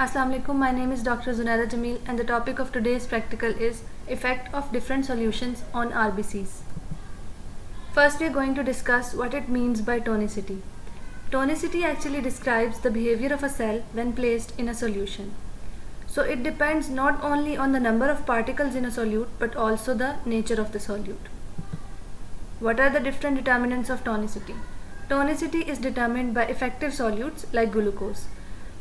Assalamu alaikum. My name is Dr. Zunaida Jamil and the topic of today's practical is effect of different solutions on RBCs. First we are going to discuss what it means by tonicity. Tonicity actually describes the behavior of a cell when placed in a solution. So it depends not only on the number of particles in a solute but also the nature of the solute. What are the different determinants of tonicity? Tonicity is determined by effective solutes like glucose.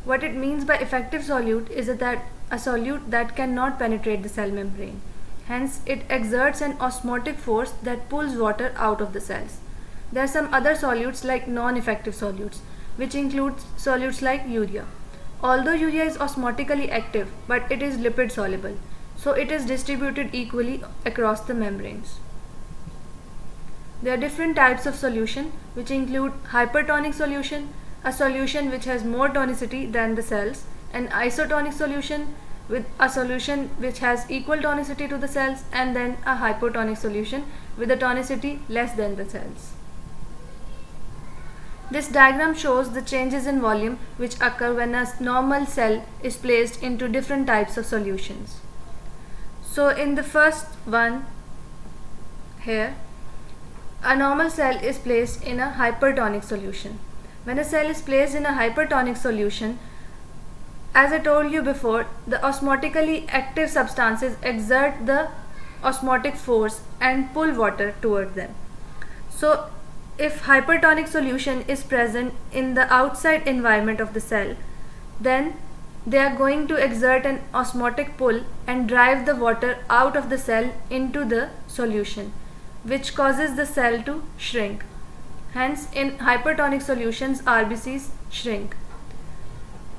What it means by effective solute is that a solute that cannot penetrate the cell membrane. Hence, it exerts an osmotic force that pulls water out of the cells. There are some other solutes like non-effective solutes, which include solutes like urea. Although urea is osmotically active, but it is lipid soluble, so it is distributed equally across the membranes. There are different types of solution, which include hypertonic solution, a solution which has more tonicity than the cells, an isotonic solution with a solution which has equal tonicity to the cells, and then a hypotonic solution with a tonicity less than the cells. This diagram shows the changes in volume which occur when a normal cell is placed into different types of solutions. So in the first one here, a normal cell is placed in a hypertonic solution. When a cell is placed in a hypertonic solution, as I told you before, the osmotically active substances exert the osmotic force and pull water toward them. So if hypertonic solution is present in the outside environment of the cell, then they are going to exert an osmotic pull and drive the water out of the cell into the solution, which causes the cell to shrink. Hence, in hypertonic solutions, RBCs shrink.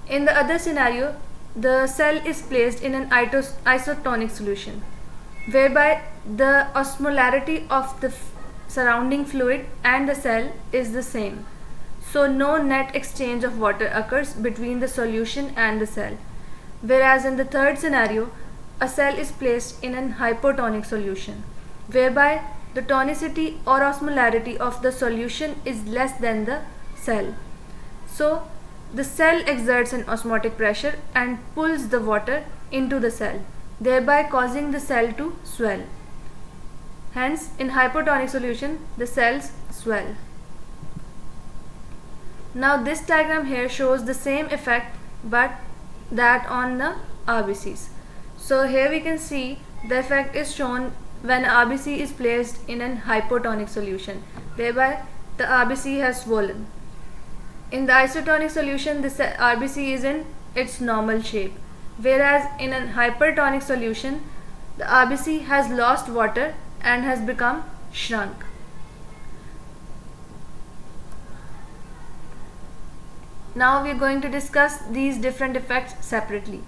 In the other scenario, the cell is placed in an isotonic solution, whereby the osmolarity of the surrounding fluid and the cell is the same. So, no net exchange of water occurs between the solution and the cell. Whereas in the third scenario, a cell is placed in an hypotonic solution, whereby the tonicity or osmolarity of the solution is less than the cell. So the cell exerts an osmotic pressure and pulls the water into the cell, thereby causing the cell to swell. Hence, in hypotonic solution, the cells swell. Now this diagram here shows the same effect but that on the RBCs. So here we can see the effect is shown when RBC is placed in an hypotonic solution, thereby the RBC has swollen. In the isotonic solution, the RBC is in its normal shape, whereas in a hypertonic solution, the RBC has lost water and has become shrunk. Now we are going to discuss these different effects separately.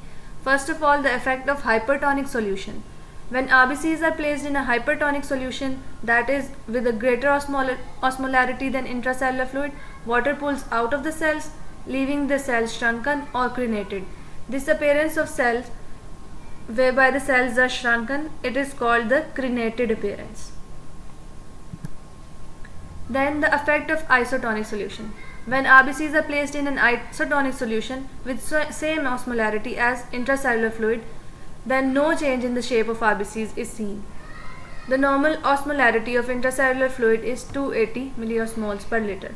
First of all, the effect of hypertonic solution. When RBCs are placed in a hypertonic solution, that is with a greater osmolarity than intracellular fluid, water pulls out of the cells, leaving the cells shrunken or crenated. This appearance of cells whereby the cells are shrunken, it is called the crenated appearance. Then the effect of isotonic solution. When RBCs are placed in an isotonic solution with same osmolarity as intracellular fluid, then no change in the shape of RBCs is seen. The normal osmolarity of intracellular fluid is 280 milliosmoles per liter.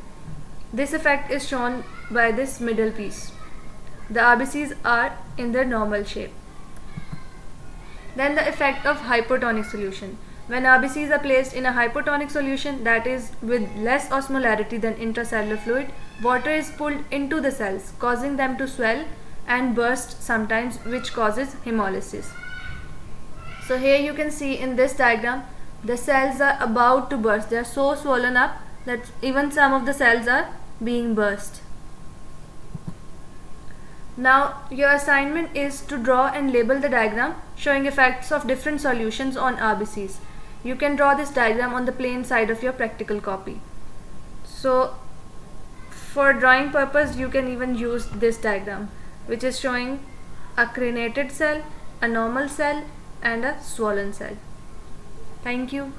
This effect is shown by this middle piece. The RBCs are in their normal shape. Then the effect of hypotonic solution. When RBCs are placed in a hypotonic solution, that is with less osmolarity than intracellular fluid, water is pulled into the cells, causing them to swell and burst sometimes, which causes hemolysis. So here you can see in this diagram, the cells are about to burst. They are so swollen up that even some of the cells are being burst. Now your assignment is to draw and label the diagram showing effects of different solutions on RBCs. You can draw this diagram on the plain side of your practical copy. So for drawing purpose, you can even use this diagram, which is showing a crenated cell, a normal cell and a swollen cell. Thank you.